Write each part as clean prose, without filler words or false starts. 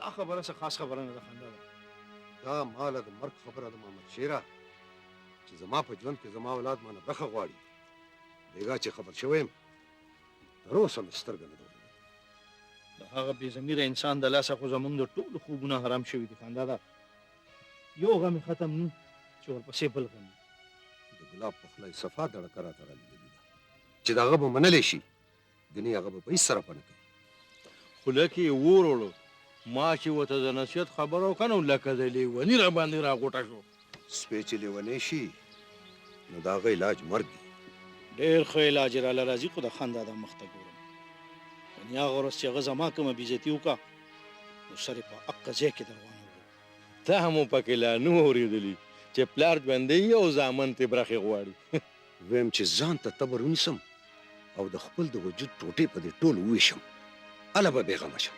دا خبره څه خاص خبره نه ده خنداده. دا ماله د مرګ خبره ده محمد شیره چې زما په ژوند کې زما اولاد مانه برخه غواړي. بیګا چې خبر شوی یم تر اوسه مې سترګه نه ده ولیدلې. د هغه بې ضمیره انسان د لاسه خو زموږ د ټولو خوبونه حرام شوي دي خنداده. یو غم یې ختم نه چې ورپسې بل غم. د ګلاب په خوله یې صفا دړکه راته رالیدلې ده چې د هغه به منلی شي ګنې هغه به هېڅ طرفه نه کوي. خوله کې یې اور وړو ما چې ورته د نصیحت خبره وکړه نو لکه د لیوني راباندې راغوټه شو. سپی چې لیونی شي نو د هغه علاج مرګ دی. ډېر ښه علاج یې راله راځي خو د خنداده مخ ته ګورم. یعنې هغه ورځ چې هغه زما کومه بېزتي وکړه نو سر یې په حقه ځای کې در وانهوړو. ته هم پکې لا نه اورېدلي چې پلار ژوندی او زامن ترې برخې غواړي. ویم چې ځان ته تبر ونیسم او د خپل د وجود ټوټې په دې ټول وویشم هله به بېغمه شم.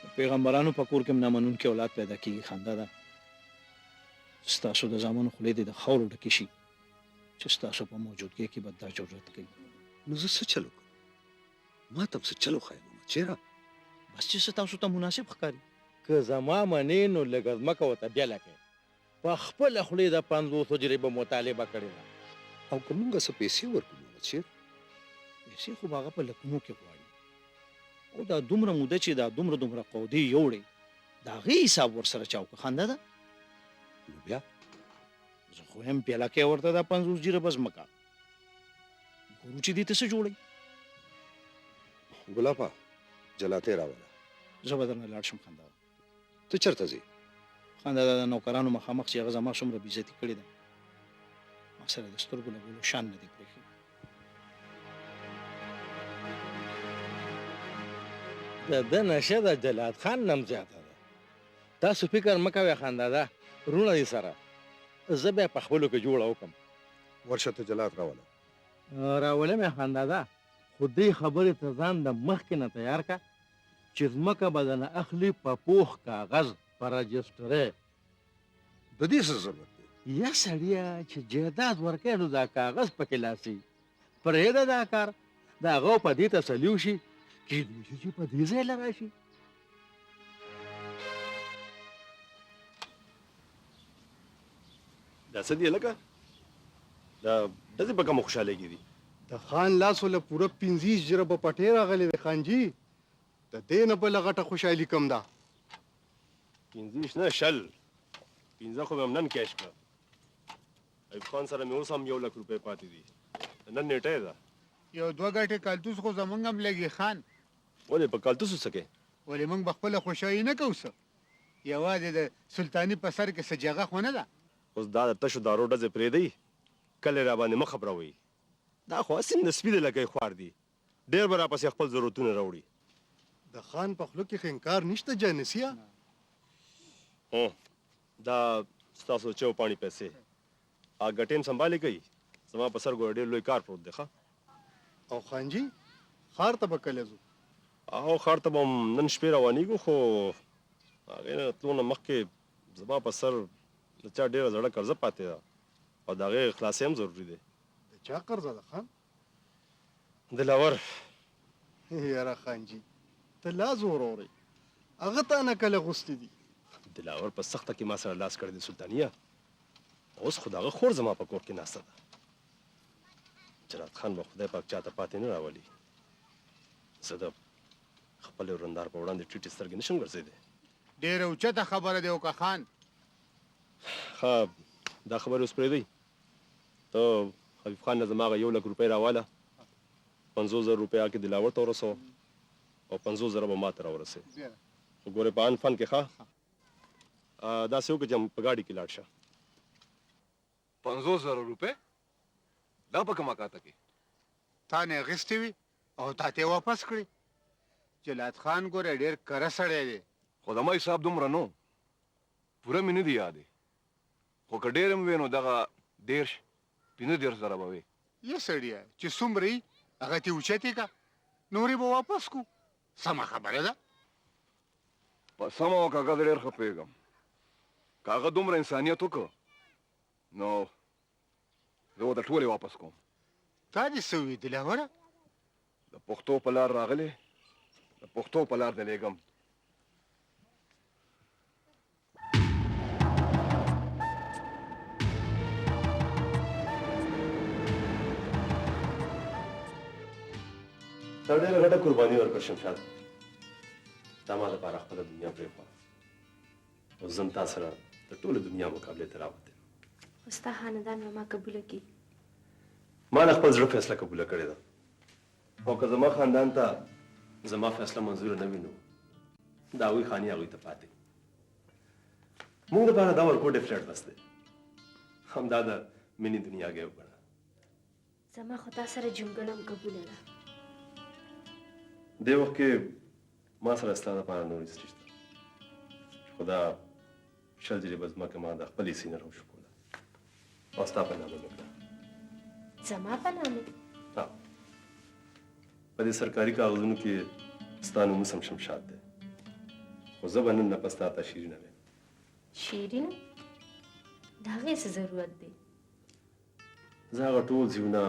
د پیغمبرانو په کور کې هم نامنونکي اولاد پیدا کېږي خنداده. ستاسو د زامنو خولې دې د خاورو ډکې شي چې ستاسو په موجودګۍ کې به دا جرأت کوي. نو زه څه چل وکړم؟ ما ته هم څه چل وښایه محمد شیره. بس چې څه تاسو ته مناسب ښکاري. که زما منې نو لږه ځمکه ورته بیله کړې په خپله خولې د 50 حجرې به مطالبه کړې ده. او که موږ څه پیسې ورکړو محمد شیر؟ پیسې خو به هغه په لکونو کې غواړي او دا دومره موده چې دا دومره قودې یوړې د هغې حساب ورسره چا وکړه خنداده. نو بیا زه خو هم پیاله کې ورته دا 50 جیره به ځمکه ګورو چې دې ته څه جوړوي. ګلابه جلاتې راوله. زه به درنه لاړ شم خنداده. ته چېرته ځې؟ خنداده د نوکرانو مخامخ چې هغه زما څومره بېزتي کړې ده ما سره د سترګو لګولو شان نه دی پرېښی. د ده نشه د جلات خان نم زیاته ده. تاسو فکر مه کوئ خنداده رونه دې سره زه بیا په خپلو کې جوړه وکړم. ورشه ته جلات راوله. راولم یې خنداده خو دې خبرې ته ځان د مخکې نه تیار که چې ځمکه به درنه اخلي په پوخ کاغذ په رجسټرۍ. د دې څه ضرورت دی؟ یا سړیه چې جایداد ورکوې نو دا کاغذ پکې لاسي پرېږده دا کار د هغه په دې تسلي وشي کېدای شي چې په دې ځای له راشي. دا څه دی لکه دا داسې په کومه خوشحالېږي دي؟ د خان لاس وله پوره 50 جره په پټې راغلی دی خانجي. د دې نه بله غټه خوشحالي کم ده. 15 نه 15 خو مې هم نن کیش کړه. ایوب خان سره مې اوس هم 1 لک روپۍ پاتې دي. نن نیټه ده. یو 2 ګټې کالتوس خو زمونږ هم لګي خان. ولې په کالتوسو څه کوې؟ ولې موږ به خپله خوشحالي نه کوو څه؟ یوازې د سلطاني په سر کې څه جګه خو نه ده. اوس دا د تشو دارو ډزې پرېږدئ کله یې راباندې مه خبروئ. دا خو هسې نسبي دی لکه یې خوار دي. ډېر به راپسې خپل ضرورتونه راوړي. د خان په خولو کې خو انکار نشته جانسیه. هو دا ستاسو چو پاڼې پیسې ګټې هم سنبالې کوي. زما په سر ګوره ډېر لوی کار پروت دی ښه. او خانجي ښار ته به کله ځو؟ او ښار ته به هم نن شپې روانېږو خو هغې نه تلو نه مخکې زما په سر د چا ډېره زړه قرضه پاتې ده او د هغې خلاصې هم ضروري دی. د چا قرضه ده خان؟ دلاور. یاره خانجي ته لا زور اورئ هغه تا نه کله غوستې دي؟ دلاور په سخته کې ما سره لاس کړی دی سلطانیه. اوس خو د هغه خور زما په کور کې ناسته ده. جلات خان به خدای پاک چاته پاتې نه راولي. زه د خپل ورندار په وړاندې ټیټې سترګې نشم ګرځېدی. ډېره اوچته خبره دی وکه خان. ښه دا خبرې اوس پرېږدئ. ته حبیب خان نه زما هغه 1 لک روپۍ راواله. 50,000 روپۍ هغه کې دلاور ته ورسوه او 50,000 به ما ته راورسوې. خو ګورې په ان فن کې ښه داسې وکړه چې په ګاډي کې لاړ شه. 50,000 روپۍ دا په کومه کاته کې؟ تا نه اخیستې وي او تا ته واپس کړې. جلات خان ګوره ډېر کره سړی دی. خو زما حساب دومره نو پوره مې نه دی یادې. خو که ډېر هم وی نو دغه 15 زره به وي. یا سړیه چې څومره یي هغه تې اوچتې که نورې به واپس کو. سمه خبره ده. په سمه وکړه که زه ډېر ښه پوهېږم. که هغه دومره انسانیت وکړه نو زه ورته ټولې واپس کوم. تا دې څه وي دلاوره؟ د پښتو په لار راغلی د پښتو په لار دې لېږم. تا ډېره غټه قرباني ورکړه شمشاد. دا ما دپاره خپله دنیا پرېښوه او زه هم تا سره د ټولې دنیا مقابلې ته راوتې. خو ستا خاندان به ما قبوله کړي. ما د خپل زړه فیصله قبوله کړې ده او که زما خاندان ته زما فیصله منظوره نه وي نو د هغوی خاني هغوی ته پاتې. موږ دپاره دا ورکو ډیفلټ بس دی. همدا د مینې دنیاګۍ وګڼه. زما خو تا سره جونګړه هم قبوله ده. دې وخت کې ما سره ستا دپاره نور هېڅ نشته خو دا شل جریبه ځمکه ما د خپلې سینې راوشکوله او ستا په نامه مې کړه. زما په نامه؟ ها، په دې سرکاري کاغذونو کې ستا نوم هم شمشاد دی خو زه به نن نه پس تا ته شیرینه ویم. شیرینه؟ د هغې څه ضرورت دی؟ زه هغه ټول زیونه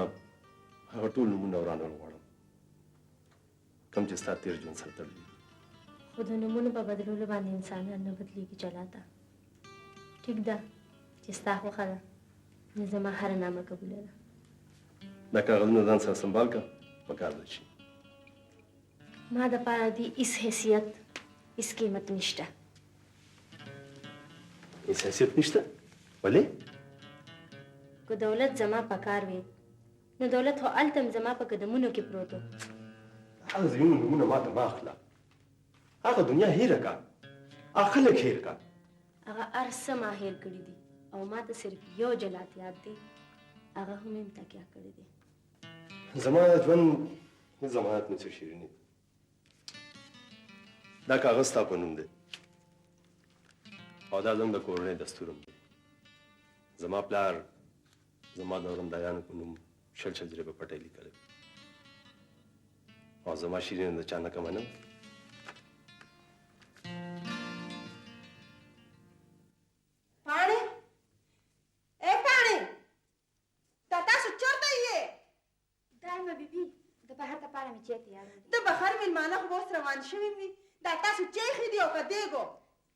هغه ټول نومونه ورانول غواړم کوم چې ستا تېر ژوند سره تړلي. خو د نومونو په بدلولو باندې انسانان نه بدلېږي جلاته. ټیک ده چې ستا خوښه ده نو زما هره نامه قبوله ده. دا کاغذونه ځان سره سنبال کړه په کار به شي. ما دپاره دې هېڅ حیثیت هېڅ قیمت نشته. هېڅ حیثیت نشته؟ ولې؟ که دولت زما په کار وي نو دولت خو هلته هم زما په قدمونو کې پروت و. هغه ځایونو نومونه ما ته مه اخله. هغه دنیا هیره کړه، هغه خلک هیر کړه. هغه هر څه ما هیر کړي دي او ما ته صرف یو جلات یاد دی، هغه هم یم تکیه کړی دی. زما د ژوند هېڅ ضمانت نشته شیرینې. دا کاغذ ستا په نوم دی او دا زموږ د کورنۍ دستور هم دی. زما پلار زما د ورندایانو په نوم شل جریبه پټۍ لیکلی او زما شیرینه د چا نه کمه نه. پاڼې اے پاڼې دا تاسو چېرته یې؟ دایمه بیبي د بهر دپاره مې چای تیار دی. د بهر مېلمانه خو به اوس روان شوي وي. دا تاسو چای ایښي دي او که دیګو؟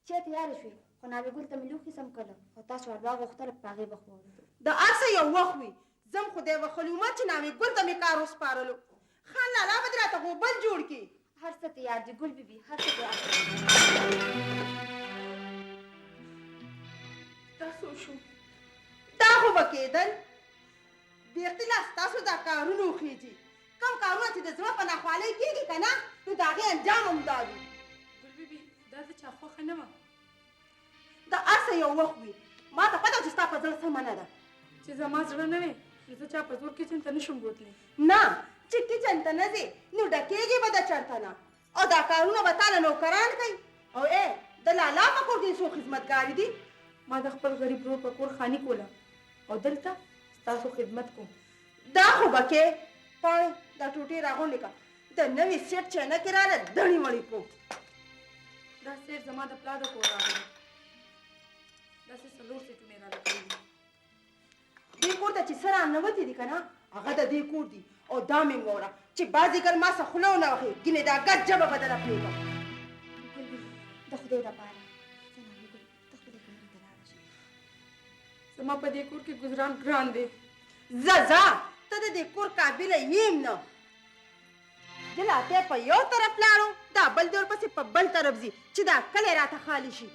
چای تیاره شوې خو ناوې ګل ته مې لوښي سم کړل او تاسو حلوا غوښتله په هغې به خوړو. د هر څه یو وخت وي. زم خدای وښلی ومه چې ناوې ګل ته مې کار وسپارلو. خان لالا به دې راته غوبل جوړ کړي. هر څه تیار دي ګل بیبي، هر څه تیار دي. دا څه شو؟ دا خو به کېدل. بې اختلاف ستاسو دا کارونه وخېږي. کوم کارونه چې د زړه په ناخوالۍ کېږي که نه نو د هغې انجام هم دا وي. ګل بیبي دا د چا خوښه نه وه. د هر څه یو وخت وي. ما ته پته چې ستا په زړه څه منه ده. چې زما زړه نه وې نو زه چا په زور کچن ته نشم بوتلی. نه چې کچن ته نه ځې نو ډکېږي به د چرته نه او دا کارونه به تا له نوکران کوي. او ای د لالا په کور کې څو خدمتګارې دي. ما د خپل غریب ورور په کور خاني کوله او دلته ستاسو خدمت کوم. دا خو به کې پاڼې دا ټوټې راغونډې کړه. د نوي سیټ چینه کې راله دڼې مړې کړو. دا سیټ زما د پلار د کور راغلی. داسې 4 سیټونه یې راله کړي دي. دې کور ته چې څه راننوتې دي که نه هغه د دې کور دي. او دا مې موره چې بازیګر ما څه خوله ونه وهې ګینې دا ګډ ژبه به درله پرېږدم. ګل بیبي د خدای دپاره زه ناوې ګل ته خپلې کورنۍ ته لاړه شم. زما په دې کور کې ګزران ګران دی. ځه ځه ته د دې کور قابله یم نه. جلاتی په یو طرف لاړو دا بل دې ورپسې په بل طرف ځي چې دا کلی راته خالي شي.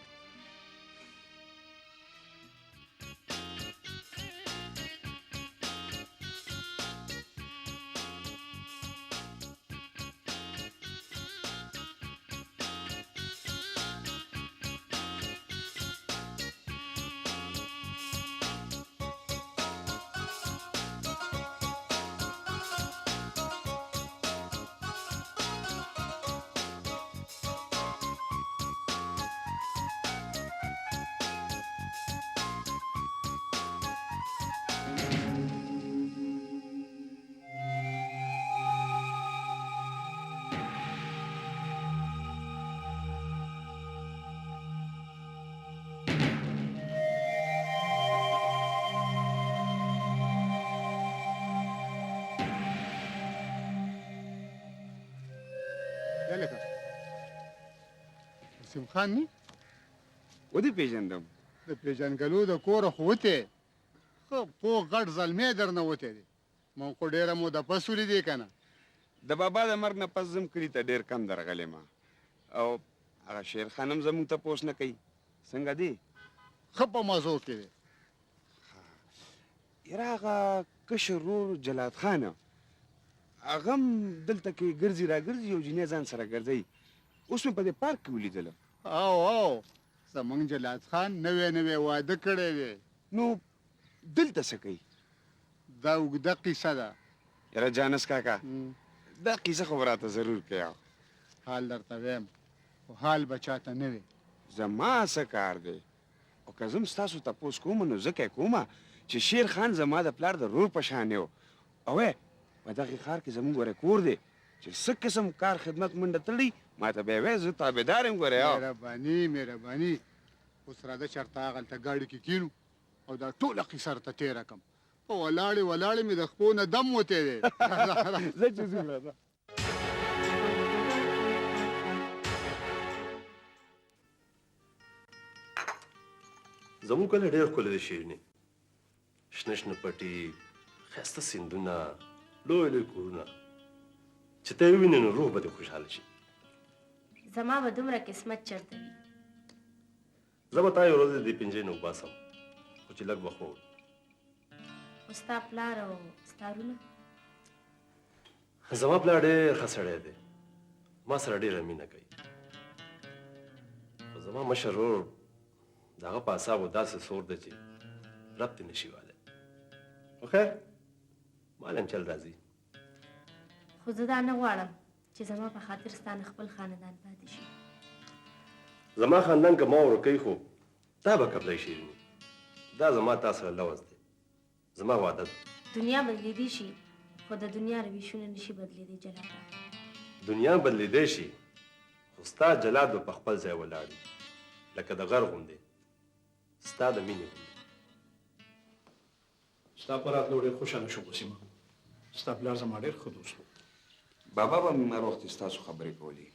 لکه وسیم خان نی ودې پیژندم. د پیژنګلو د کوره خو وتې ښه پوخ غټ زلمی درنه وتی دی. مونږ خو ډېره موده پس ولیدې که نه. د بابا د مرګ نه پس زم کلي ته ډېر کم درغلی ما او هغه شیر خان هم زموږ تپوس نه کوي څنګه دی ښه په مزو کې دی یاره هغه کشر ورور جلات خان هغه هم دلته کې ګرځي راګرځي یو جینۍ ځان سره ګرځوي اوس مې په دې پارک کې ولیدله او زمونږ جلات خان نوی واده کړی دی نو دلته څه کوي دا اوږده قیصه ده یاره جانس کاکا دا قیصه خو به راته ضرور کوي حال درته ویم خو حال به چاته نه وي زما څه کار دی او که زم ستاسو تپوس کوم نو ځکه کومه چې شیر خان زما د پلار د رور په شان و او په دغې ښار کې زموږ ګوره کور دی چې څه قسم کار خدمت منډه تړي ما ته به یې وایي زه تابعدار یم ګوره مهرباني اوس راځه چېرته هغلته ګاډي کې کینو او دا ټوله قیصه راته تېره کړم په ولاړې مې د خپو نه دم وتی دی زه چې ځو راځه زموږ کلی ډېر ښکلی دی شیرینې شنه شنه پټي ښایسته سیندونه لوی لوی کورونه چې ته یې ووینې نو روح به دې خوشحاله شي زما به دومره قسمت چېرته وي زه به تا یو ورځ د دې پنجرې نه وباسم خو چې لږ وخت ووت خو ستا پلار او ستا وروڼه زما پلار ډېر ښه سړی دی ما سره ډېره مینه کوي خو زما مشر ورور د هغه په اعصابو داسې سور دی چې رب ترې نشي وهلی خو خیر مالم چل راځي خو زه دا نه غواړم چې زما په خاطر ستا نه خپل خاندان پاتې شي زما خاندان که ما ورکوي خو تا به قبلی شیرینې دا زما تا سره لوز دی زما وعده ده دنیا بدلیدی شي خو د دنیا رویشونه نشي بدلیدی جلاله دنیا بدلیدی شي خو ستا جلاد به په خپل ځای ولاړ وي لکه د غر غوندې ستا د مینې غوندې ستا په راتلو ډېر خوشحاله شو وسیمه ستا پلار زما ډېر ښه دوست و بابا به مې هر وخت ستاسو خبرې کولې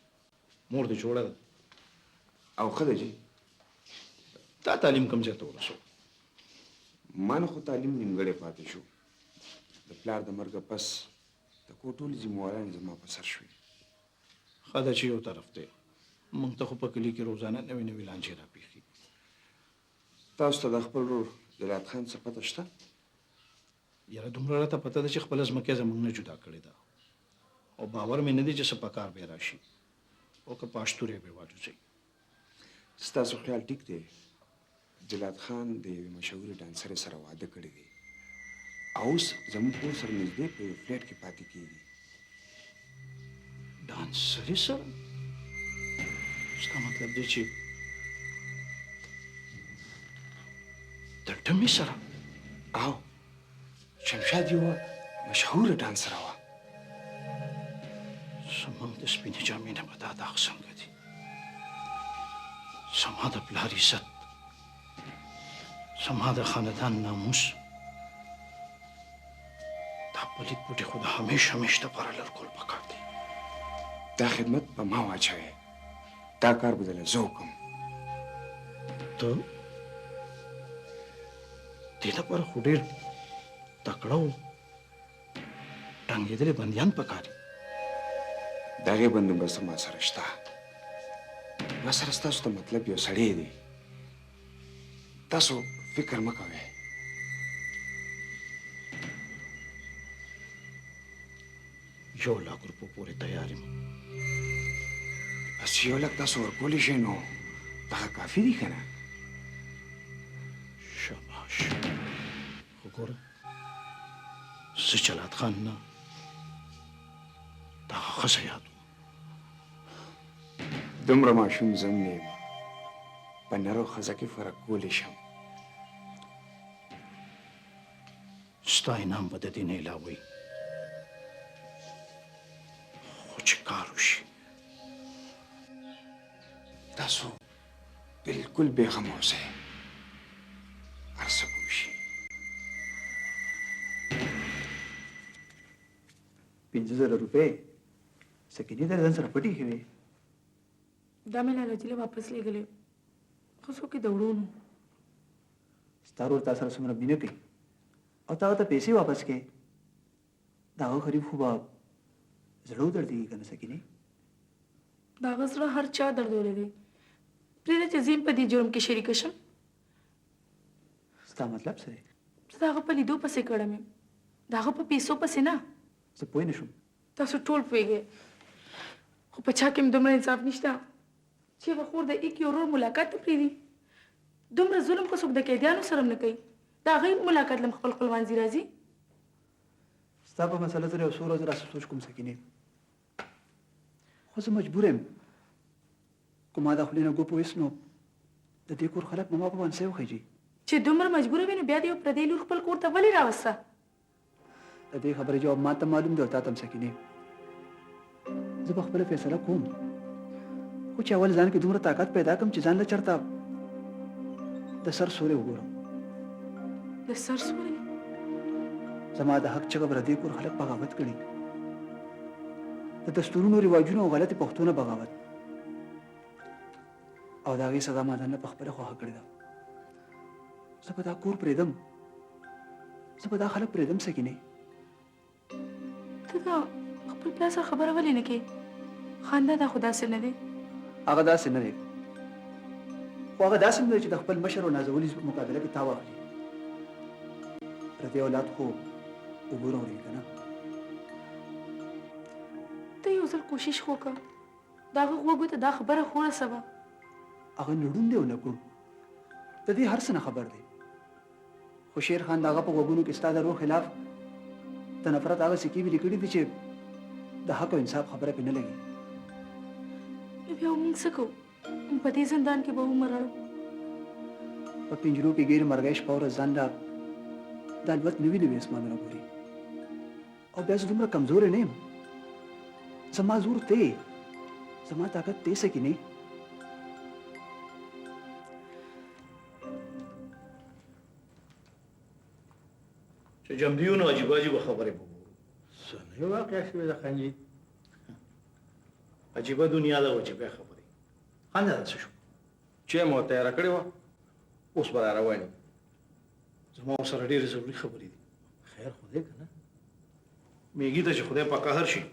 مور دې جوړه ده او ښه ده جي تا تعلیم کوم ځای ته ورسو ما نه خو تعلیم نیمګړی پاتې شو د پلار د مرګه پس د کور ټولې ذمهواران زما په سر شوې ښه ده چې یو طرف دی موږ ته خو په کلي کې روزانه نوې نوې لانجې راپېښي تاسو ته د خپل ورور جلات خان څه پته شته یاره دومره راته پته ده چې خپله ځمکه زموږ نه جدا کړې ده او باور مې نه دی چې څه په کار به یې راشي او که په اشتورې به یې واچوځئ ستاسو خیال ټیک دی جلات خان د یوې مشهورې ډانسرې سره واده کړی دی او اوس زموږ کور سره نږدې په یو فلیټ کې پاتې کېږي ډانسرې سره ستا مطلب دی چې د ډمې سره او شمشاد یوه مشهوره ډانسره وه زموږ د سپینې جامې نه به دا داغ څنګه دي زما د پلار عزت زما د خاندان ناموس دا پلید بوټې خو د همیش دپاره لرګول پکار دی دا خدمت په ما واچوې دا کار به دله زه وکړم ته دې لپاره خو ډېر تکړه و ټنګېدلي بندیان پکار دي د هغې بندوبست ما سره شته ما سره ستاسو ته مطلب یو سړی دی تاسو فکر مه کوئ یو لاک روپو پورې تیار یم بس یو لک تاسو ورکولی شئ نو دغه کافي دي که نه شاباش خو ګوره زه جلات خان نه دغه ښځه یاد وم دومره ماشوم زه هم نه یم په نر او ښځه کې فرق کولی شم ستا انعام به د دې نه علاوه خو چې کار وشي تاسو بالکل بېغمه اوسئ هر څه به وشي 50,000 روپۍ سکینې در ځان سره پټې وې دا مې لالاجي له واپس لېږلې خو څوک یې د وړو نو ستا ورور تا سره څومره مینه کوي او تا ورته پیسې واپس کړې د هغه غریب خو به زړه ودردېږي که نه سکینې؟ د هغه زړه هر چا دردولی دی پرېږده چې زه په دې جرم کې شریکه شم ستا مطلب څه دی؟ زه د هغه په لیدو پسې کړم یم د هغه په پیسو پسې نه زه پوه نه شوم. تاسو ټول پوهېږئ خو په چا کې مې دومره انصاف نشته چې یوه خور د ایک یو ورور ملاقات ته پرېږدي دومره ظلم خو څوک د قیدیانو سره هم نه کوي د هغې ملاقات له خپل خپلوانځي راځي ستا په مسله زه یو څو ورځې راسه سوچ کوم سکینې خو زه مجبور یم که ما د خولې نه ګوپ ویست نو د دې کور خلک به ما په باندې وخیجي چې دومره مجبوره وي نو بیا د یو پردی لور خپل کور ته ولې راوسته د دې خبرې جواب ما ته معلوم دی او تا ته هم سکینې زه به خپله فیصله کوم خو چې اول ځان کې دومره طاقت پیدا کړم چې ځان له چېرته د سر سورې وګورم د سر سورې زما د حق چغه به د دې کور خلک بغاوت کړي د دستورونو رواجونو او غلطې پښتونه بغاوت او د هغې سزا ما ځان نه په خپله خوښه کړې ده زه به دا کور پرېږدم زه به دا خلک پرېږدم سکینې ته دا خپل پلار سره خبره ولې نه کوې خندا دا خو داسې نه دی هغه داسې نه دی خو هغه داسې نه دی چې د خپل مشر او نازولي مقابله کې تا واخلي پردی اولاد خو اوبه راوړي که نه ته یو ځل کوشش خو وکړه د هغه غوږو ته دا خبره خو ورسوه هغه نډون دی او نکون د دې هر څه نه خبر دی خو شیر خان د هغه په غوږونو کې ستا د روح خلاف د نفرت هغه سکې ویلې کړي دي چې د حق او انصاف خبره پرې نه لګي بیا موږ څه کوو په دې زندان کې به ومرړو په پنجرو کې ګیر مرغۍ شپه ورځ ځان را د الوت نوي نوي اسمانونه ګوري او بیا زه دومره کمزوری نه یم زما زور ته زما طاقت ته سکینې چې جمدیونو عجیب عجیب خبرې به وګورو څه نوې واقعه شوې ده خنجي عجیبه دنیا ده او عجیبه خبرې خانده داسې شو چې مو تیاره کړې وه اوس به را روان یو زما ورسره ډېرې ضروري خبرې دي خیر خو دی که نه میږي ته چې خدای په قهر شي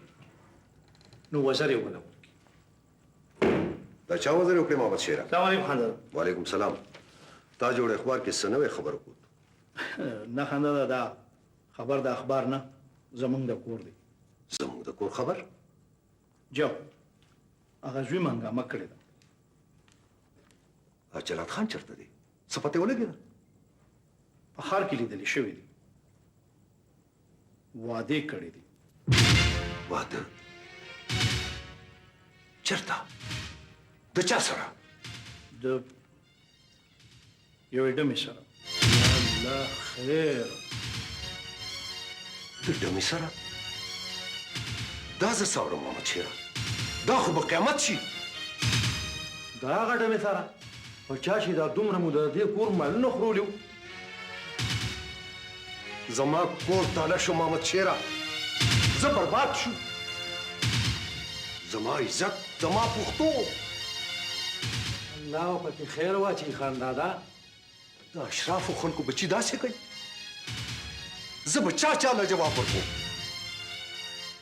نو وزر یې وله ورکړي دا چا وزر وکړې محمد شیره السلام علیکم خانده وعلیکم سلام تا جوړ اخبار کې څه نوې خبر وکړو نه خانده دا خبر د اخبار نه زمونږ د کور دی زموږ د کور خبر جو هغه زوی مې هنګامه کړې ده جلات خان چېرته دی څه پته ولګېده په ښار کې لیدلې شوي دي وعدې کړې دي واده چېرته د چا سره د یوې ډمې سره الله خیر د ډمې سره دا زه څه اورم محمد شیره دا خو به قیامت شي د هغه ډمې سره په چا چې دا دومره مو د دې کور مالونه خورولي وو زما کور تاله شو محمد شیره زه برباد شو زما عزت زما پښتو الله پکې خیر واچي خاندادا د اشرافو خلکو بچي داسې کوي زه به چا له جواب ورکوم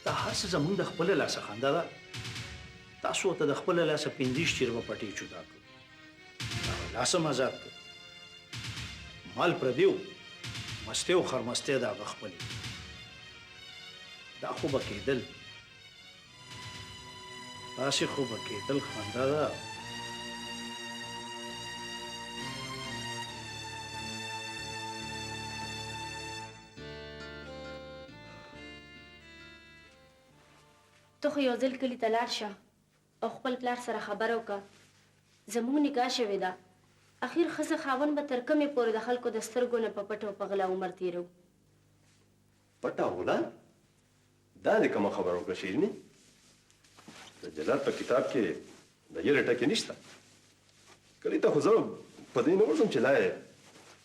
دا هر څه زمونږ د خپل لاسه خنده ده تاسو ته د خپل لاسه 15 چیرمه پټې جدا کړو هغه لاسه آزاد کړو مال پردیو مستې او خرمستې د هغه خپلې دا خو به کېدل داسې خو به کېدل خنده ده ته خو یو ځل کلي ته لاړ شه او خپل پلار سره خبره وکړه زموږ نکاح شوې ده اخیر ښځه خاوند به تر کومې پورې د خلکو د سترګو نه په پټه او په غلا عمر تېرو پټه غلا دا دې کومه خبره وکړه شیریني د جلال په کتاب کې د یوې ټکي نشته کلي ته خو زه په دې نه ورځم چې لا یې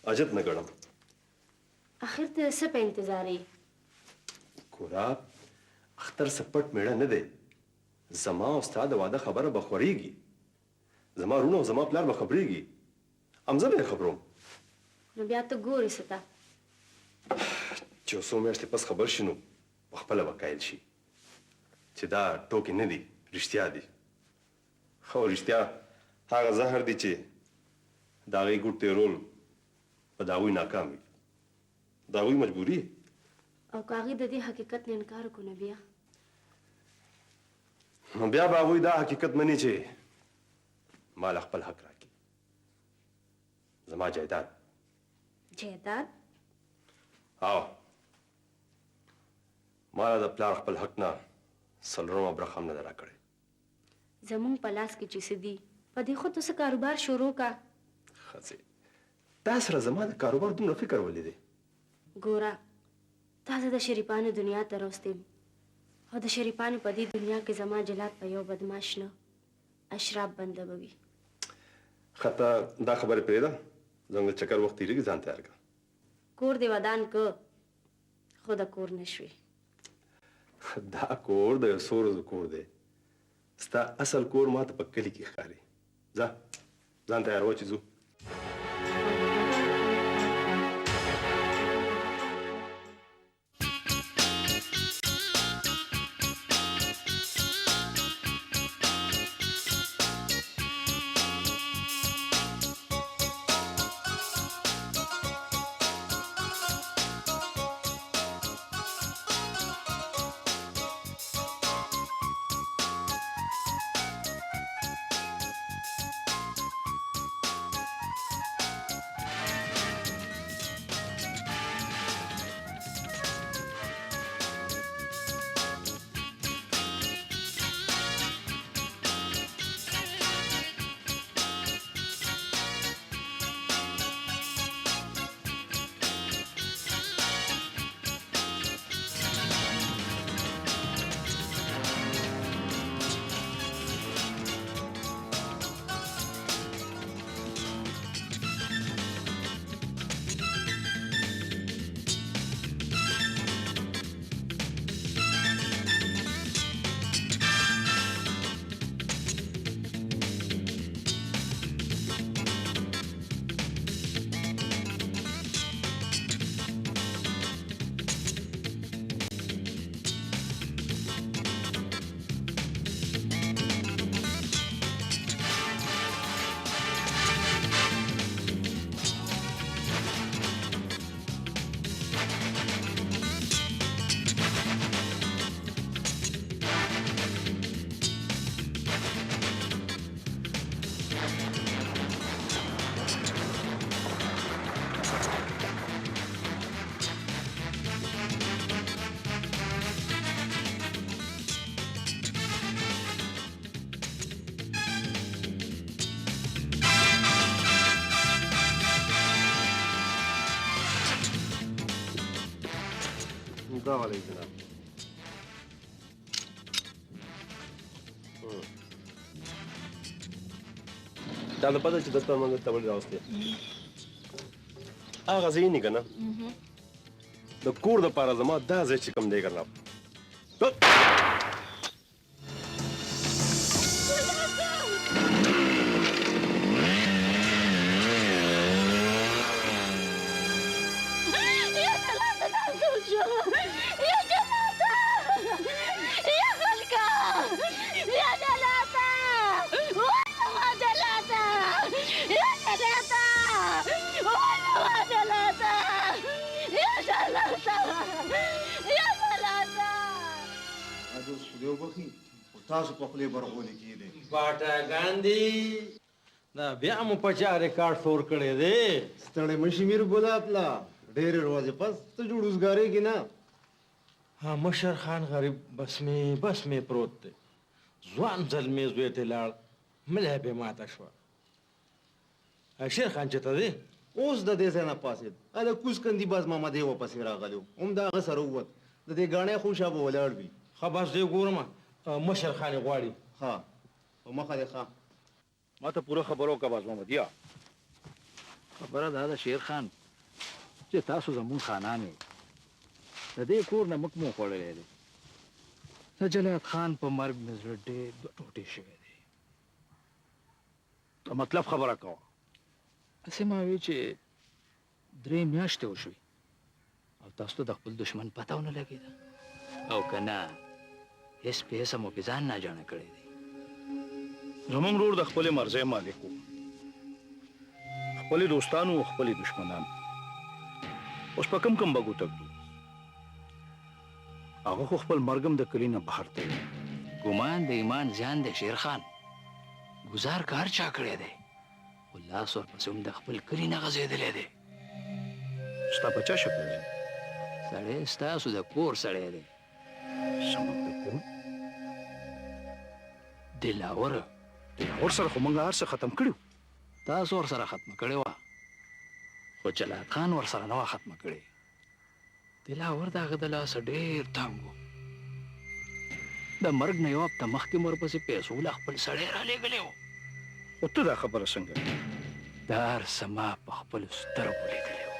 حاجت نه ګڼم اخر ته څه په انتظار یې کورا اختر څه پټ میړه نه دی زما او ستا د واده خبره به خورېږي زما رونه او زما پلار به خبرېږي همزه به یې خبروم نو بیا ته ګورې څه ته چې یو څو میاشتې پس خبر شي نو پخپله به قایل شي چې دا ټوکې نه دي، رښتیا دي. خو رښتیا هغه زهر دی چې د هغې ګوټ تېرول په د هغوی ناکام وي. د هغوی مجبوري. او که هغې د دې حقیقت نه انکار وکړو نو بیا نو بیا به هغوی دا حقیقت مني چې مال خپل حق راکړي. زما جایداد جایداد او ماله د پلار خپل حق نه څلورمه برخه هم نه ده راکړې. زمونږ په لاس کې چې څه دي په دې خو ته څه کاروبار شروع کا. ښځې تا سره زما د کاروبار دومره فکر ولې دی؟ ګوره تا زه د شریفانو دنیا ته راوستیم او د شریفانو په دې دنیا کې زما جلاد په یو بدماش نه اشراف بنده به وي. ښه ته دا خبرې پرېږده، زموږ د چکر وخت تېرېږي، ځان تیار کړه. کور دې ودان که خو د کور نه شوې. دا کور د یو څو ورځو کور دی. ستا اصل کور ما ته په کلي کې ښکاري. ځه ځان تیاروه چې ځو. دغه دی جناب. تا ته پته چې دلته موږ ته ولې راوستې؟ هغه ځای نه که نه د کور دپاره زما دا ځای چې کوم دی که نه تاسو په خپلې برغولې کېدې باټاګان دي دا بیا مو په چا ریکارډ فور کړی دی ستړی مشي میر بولا پلا ډېرې ورځې پس ته جوړ اوسګارېږي نه ها مشر خان غریب بس مې پروت دی ځوان زلمې زوی ته لاړ ملی به ماته شوه شیر خان چې ته دی اوس د دې ځای نه پاڅېد هله کوز کندي باز ماما دی واپسې راغلی و هم د هغه سره ووت د دې ګاڼې خوشا به ولاړ وي ښه بس دی ګورم مشر خان یې غواړي ها په مخه دی ښه ما ته پوره خبر وکړه باز محمدیه خبره دا ده شیر خان چې تاسو زمون خانان یې د دې کور نه مک مو خوړلی دی د جلات خان په مرګ مې زړه ډېر دوه ټوټې شوی دی ته مطلب خبره کوه هسې ما وی چې 3 میاشتې وشوي او تاسو ته د خپل دشمن پته ونه لګېده او که نه هیڅ پیسه مو په ځان نه جوړه کړې دی. زمونږ ورور د خپلې مرضۍ مالک و، خپلې دوستانو او خپلې دشمنانو. اوس په کم بګو تکدو هغه خو خپل مرګ هم د کلي نه بهر ته وي. ګمان د ایمان زیان دی شیر خان. ګزار کار چا کړی دی خو لاس ورپسې هم د خپل کلي نه غځېدلی دی. ستا په چا شک دی؟ سړی ستاسو د کور سړی دی. زموږ د کور؟ دلاوره دلاور سره خو موږ هر څه ختم کړي. تاسو ورسره ختمه کړې وه خو جلات خان ورسره نه وه ختمه کړې. دلاور د هغه د لاسه ډېر تنګ و. د مرګ نه یو هفته مخکې مو ورپسې پیسو له خپل سړی رالېږلی و. خو ته دا خبره څنګه؟ دا هر څه ما په خپلو سترګو لیدلی و.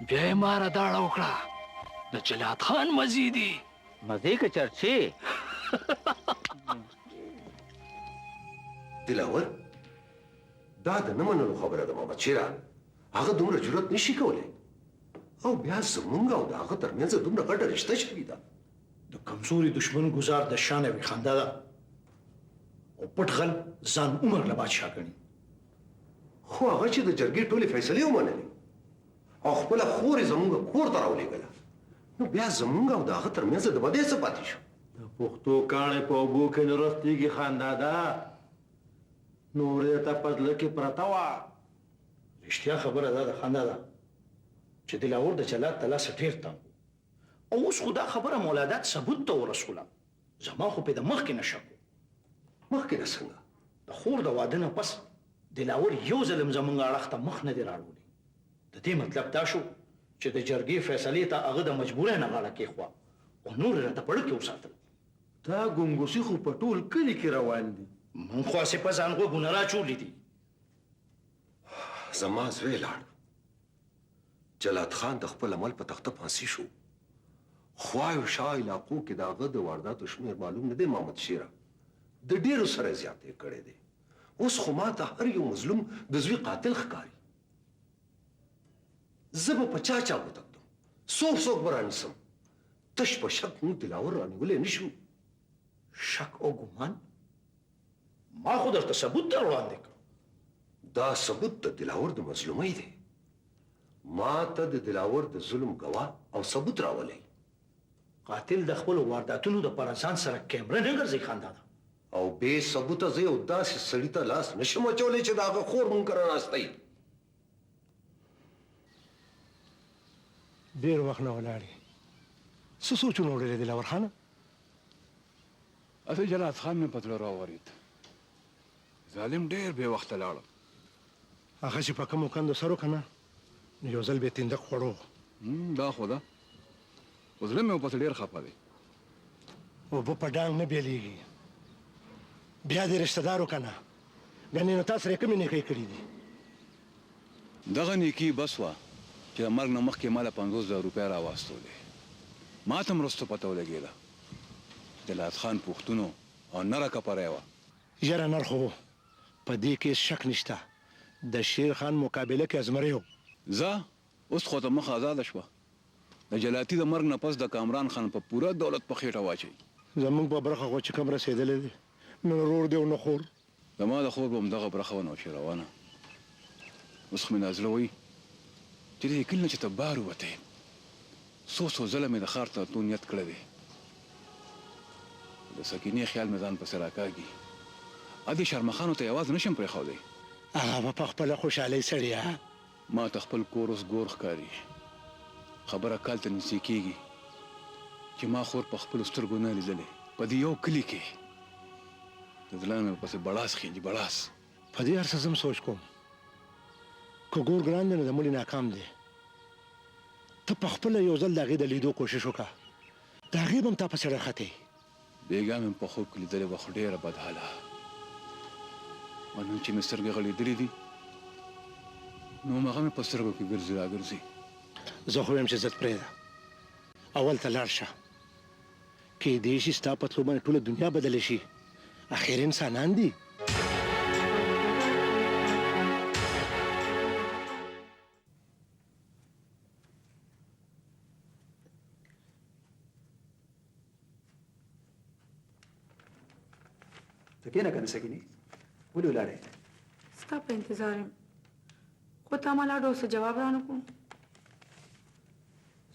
بیا یې ماره داړه وکړه د جلات خان مزې دي. مزې که چرچې دلاور دا د نه منلو خبره ده محمد شیره. هغه دومره جرأت نشي کولی او بیا زمونږ او د هغه ترمنځ دومره غټه رشته شوې ده. د کمزوري دشمن ګزار د شانه وي خنده ده او پټ غل ځان عمر له بادشاه ګڼي. خو هغه چې د جرګې ټولې فیصلې ومنلې او خپله خور یې زمونږ کور ته راولېږله، نو بیا زمونږ او د هغه ترمنځ د بدۍ څه پاتې شو؟ د پښتو کاڼې په اوبو کې نه رستېږي خندا ده. نورې ته په زړه کې پرته وه. رښتیا خبره ده د خنده ده چې دلاور د جلات د لاسه ډېر تنګ و. او اوس خو دا خبره مولادت ثبوت ته ورسوله. زما خو پې د مخکې نه شک و. مخکې نه څنګه؟ د خور د واده نه پس دلاور یو ځلم زموږ اړخ ته مخ نه دی راړولی. د دې مطلب دا شو چې د جرګې فیصلې ته هغه د مجبورۍ نه غاړه کېښوه او نور یې راته پړه کې وساتل. دا ګونګوسي خو په ټول کلي کې روان دي. موږ خو هسې په ځان غوږونه راچولي دي. زما زوی لاړ. جلات خان د خپل عمل په تخته پانسي شو. خوا او شا علاقو کې د هغه د وارداتو شمېر معلوم نه دی محمد شیره. د ډېرو سره زیات یې کړی دی. اوس خو ما ته هر یو مظلوم د زوی قاتل ښکاري. زه به په چا وتښتم؟ څوک به رانیسم؟ تش په شک موږ دلاور رانیولی نه شو. شک او ګمان؟ ما خو درته ثبوت در وړاندې کړ. دا ثبوت د دلاور د مظلومۍ دی. ما ته د دلاور د ظلم ګواه او ثبوت راولی. قاتل د خپلو وارداتونو دپاره ځان سره کیمره نه ګرځوي خندا ده. او بې ثبوته زه یو داسې سړي ته لاس نشم اچولی چې د هغه خور مونږ کره ناستی. ډېر وخت نه ولاړې. څه سوچونه وړلې دلاور خانه؟ اته جلات خان مې په زړه راورید. ظالم ډېر بې وخته لاړ. هغه چې په کومو کندو سر وکړه نو یو ځل به یې تندق خوړو. دا خو ده. خو زړه مې ورپسې ډېر خفه دی. اوبه په ډانګ نه بیلیږي. بیا دې رشته دار وکنه. ګنې نو تا سره یې کومې نیکۍ کړي دي؟ دغه نیکي بس وه چې د مرګ نه مخکې ما له 50,000 روپۍ راواستولې. ما ته هم وروسته پته ولګېده. جلات خان پښتون او نره کپری وه. یاره نر خو په دې کې شک نشته. د شیر خان مقابله کې ازمری و. زه اوس خو ته مخ آزاده شوه. د جلاتي د مرګ نه پس د کامران خان په پوره دولت په خېټه واچوي. زموږ په برخه خو چې کوم رسېدلی دی نه ورور دی او نه خور. زما د خور به همدغه برخه وه نو چې روانه. اوس خو مې دا زړه وایي چې دې کلي نه چې ته بار ووتې څو ځله مې د ښار ته تلو نیت کړی دی. د سکینې خیال مې ځان پسې راکاږي. ادې شرمخانو ته یوازې نشم پرېښودی. هغه به په خپله خوشحالۍ سړی ما ته خپل کور اوس ګور ښکاري. خبره کال ته نږدې کېږي چې ما خور په خپلو سترګو نه لیدلې په دې یو کلي کې. د زړه مې ورپسې بړاس خېږي بړاس. په دې هر څه زه سوچ کوم که ګور ګران دی نو د مولي ناکام دی. ته په خپله یو ځل د هغې د لیدو کوشش وکړه. د هغې به هم تا پسې راختې. بېګا مې په خوب کې لیدلې وه خو ډېره بدحاله. او نن چې مې سترګې غړېدلې دي نو هماغه مې په سترګو کې ګرځي راګرځي. زه خو یم چې ضد پرېږده. اول ته لاړ شه. کیدای شي ستا په تلو باندې ټوله دنیا بدله شي اخر انسانان دي. ته کېنه کنه سکینې ولې ولاړې؟ ستا په انتظار یم خو تا ما لا ډول څه جواب رانه کوم.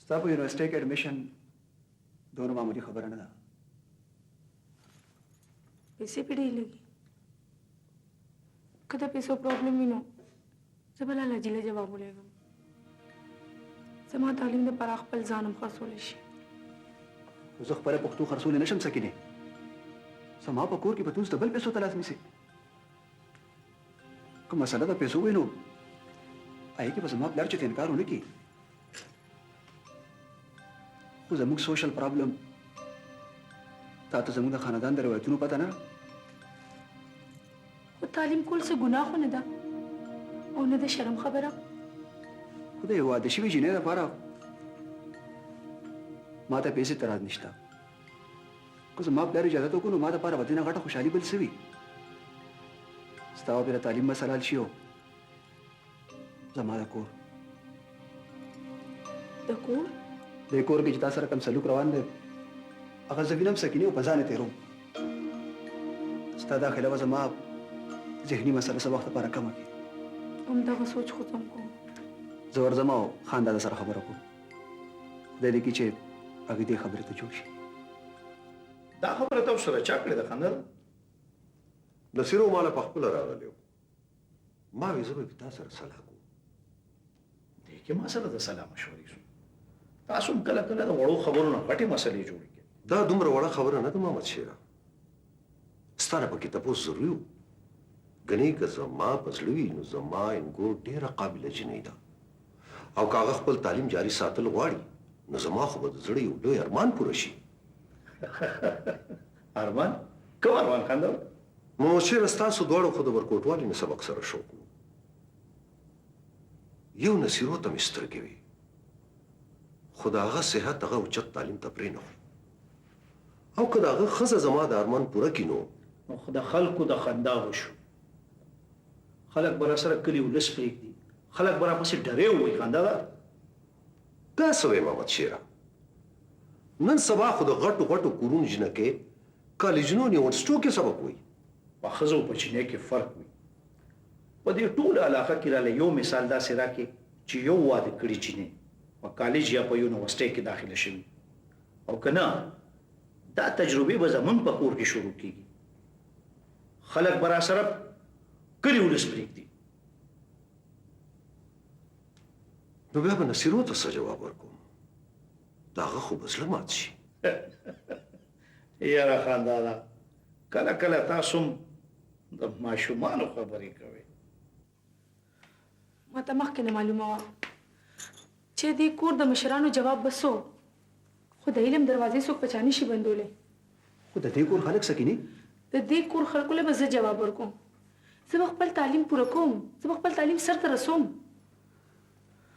ستا په یونیورسټۍ کې اډمیشن دونه معمولي خبره نه ده. پیسې پې ډېرې لګي. که د پیسو پرابلم وي نو زه به لاله جیله جواب ولېږم. زما تعلیم دپاره خپل ځان هم خرڅولی شي. خو زه خپله پښتو خرڅولی نه شم سکینې. زما په کور کې به توس د بل پیسو ته لاس نیسې. که مسله د پیسو وي نو هغې کې به زما پلار چې ته انکار ونه کړي. خو زموږ سوشل پرابلم تا ته زموږ د خاندان د روایتونو پته نه. خو تعلیم کول څه ګناه خو نه ده او نه د شرم خبره. خو د یو واده شوي جینۍ لپاره ما ته پیسې تراز نشته. که زما پلار اجازت وکړو نو ما دپاره به دې نه غټه خوشحالي بل څه وي. ستا او بې د تعلیم مسله حل شي او زما د کور د کور دې کور کې چې تا سره کوم سلوک روان دی هغه زه وینم سکینې او په ځان یې تېروم. ستا دا خیله به زما ذهني مسله څه وخت لپاره کمه کړي. همدغه سوچ خو زه هم کوم. زه ورځم او خاندان سره خبره کوم. خدای دې کړي چې هغې دې خبرې ته جوړ شي. دا خبره ته سره چا کړې ده خندل؟ نصیرو ماله په خپله راغلی و. ما وې زه به تا سره صلاح کوم. دې کې ما سره د صلاح مشورې شو. تاسو هم کله کله د وړو خبرو نه غټې مسلې جوړې کړې. دا دومره وړه خبره نه ده محمد شیره. ستا نه پکې تپوس ضروري و. ګنې که زما په زړه وي نو زما انګور ډېره قابله جنۍ ده او که هغه خپل تعلیم جاري ساتل غواړي نو زما خو به د زړه یو لوی ارمان پوره شي. ارمان؟ کوم ارمان خندل؟ محمد شیره ستاسو دواړو خو د ورکوټوالي نه سبق سره شوق و. یو نصیرو ته مې سترګې وې خو د هغه صحت هغه اوچت تعلیم ته پرېنښود او که د هغه ښځه زما د ارمان پوره کړي نو خو د خلکو د خندا وشو. خلک به راسره کلي ولس پرېږدي. خلک به راپسې ډرې ووایي خندا ده. دا څه وایې محمد شیره؟ نن سبا خو د غټو غټو کورونو جنکې کالجونو یونیورسټو کې سبق وایي. په ښځو په چینۍ کې فرق وي. په دې ټوله علاقه کې راله یو مثال داسې راکړې چې یو واده کړي چینۍ په کالج یا په یونیورسټۍ کې داخله شوي او که نه دا تجربې به زموږ په کور کې شروع کېږي. خلک به راسره کلي ولس پرېږدي. نو بیا به نصیرو ته څه جواب ورکوم؟ د هغه خو به زړه مات شي. یاره خندا ده. کله کله تاسو هم د ماشومانو خبرې کوئ. ما ته مخکې نه معلومه وه چې دې کور د مشرانو جواب به څه خو د علم دروازې څوک په چا نشي بندولی. خو د دې کور خلک سکینې د دې کور خلکو له به زه جواب ورکوم. زه به خپل تعلیم پوره کوم. زه به خپل تعلیم سر ته رسوم.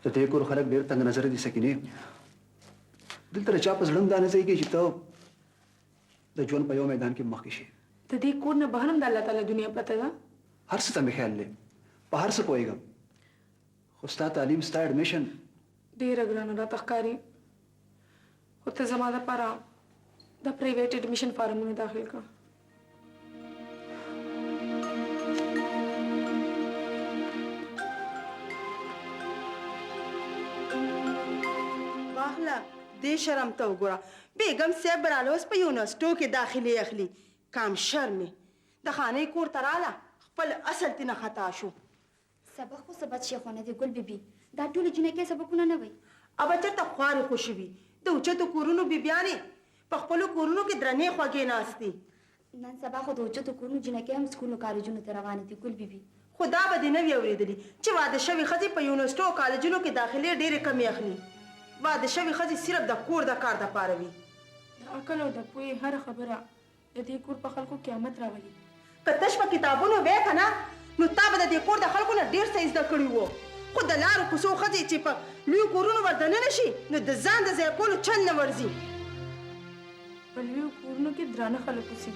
د دې کور خلک ډېر تنګ نظره دي سکینې. دلته د چا په زړه هم دا نه ځایږي چې ته د ژوند په یو میدان کې مخکې شي. د دې کور نه بهر هم د الله تعالی دنیا پته ده. هر څه ته مې خیال دی. په هر څه پوهېږم. خو ستا تعلیم ستا اډمیشن ډېره ګرانه راته ښکاري. خو ته زما دپاره د پرایویټ اډمیشن فارمونه داخل کړه. واخله دې شرم ته وګوره. بیګم صاحب به راله اوس په یونیورسټو کې داخلې اخلي. کام شرمې د خانې کور ته راله خپل اصل تې نه خطا شو. سبق خو ثبت شیخونه دی ګل بیبي. دا ټولې جنکۍ سبقونه نه وي. ابه چېرته خوارې خوشې وي. د اوچتو کورونو بیبیانې په خپلو کورونو کې درنې خوږې ناستې. نن سبا خو د اوچتو کورونو جنکۍ هم سکولو کالجونو ته روانې دي ګل بیبي. خو دا به دې نه وي اورېدلي چې واده شوې ښځې په یونیورسټو او کالجونو کې داخلې ډېرې کمې اخلي. واده شوې ښځې صرف د کور د کار دپاره وي. د عقل او د پوهې هره خبره د دې کور په خلکو قیامت راولي. که تش په کتابونو وې که نه نو تا به د دې کور د خلکو نه ډېر څه زده کړي وو. خو د لارو کوڅو ښځې چې په لویو کورونو ور دننه شي نو د ځان د ځای کولو چل نه ورځي. په لویو کورونو کې درانه خلک اوسي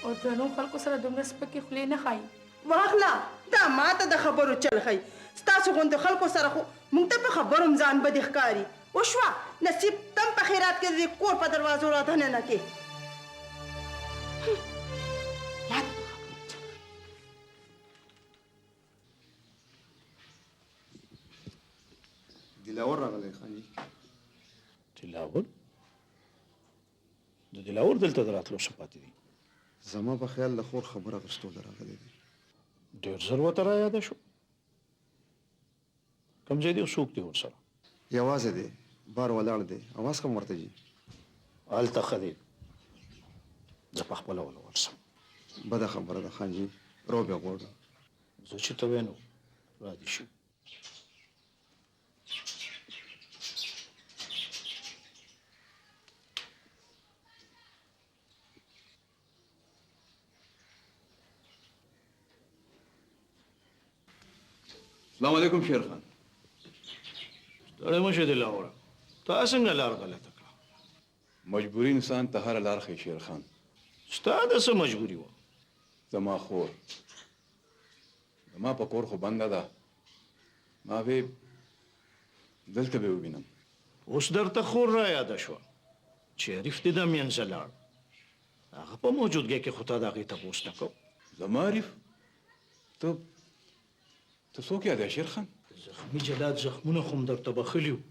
او درنو خلکو سره دومره سپکې خولې نه ښایي. واخله دا ماته د خبرو چل ښایي. ستاسو غوندې خلکو سره خو موږ ته په خبرو هم ځان بدې ښکاري. وشوه نصیب تم په خیرات کې د دې کور په دروازو رادننه کې. دلاور راغلی خان جي. دلاور؟ د دلاور دلته د راتلو څه پاتې دي؟ زما په خیال د خور خبره اخیستو ته راغلی دی. ډېر ژر ورته رایاده شو. کوم ځای دی او څوک دی ورسره؟ یوازې دی، بار ولاړ دی، اواز کم ورته جي. هلته ښه دی، زه پخپله ورسم. بده خبره ده خان جي، روب یې غواړو. زه چې ته وینو را دې شي. السلام علیکم شیر خان. ستړی مه شې دلاوره، تا څنګه لار غلطه کړه؟ مجبوري انسان ته هره لار ښیي شیر خان. ستا د څه مجبوري وه؟ زما خور زما په کور خو بنده ده، ما وی دلته به ووینم. اوس درته خور را یاده شوه چې عریف دې د منځه لاړ، هغه په موجودګۍ کې خو تا د هغې تپوس نه کو. زما عریف؟ ته څوک یادې شیر خان؟ زخمي جلاد زخمونه خو م درته بخلي وو،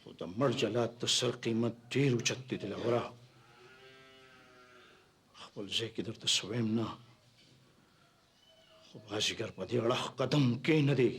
خو د مړ جلاد د سر قیمت ډېر اوچت دی دلاوره. خپل ځای کې درته څه ویم نه، خو بازیګر په دې اړخ قدم کښېنه دی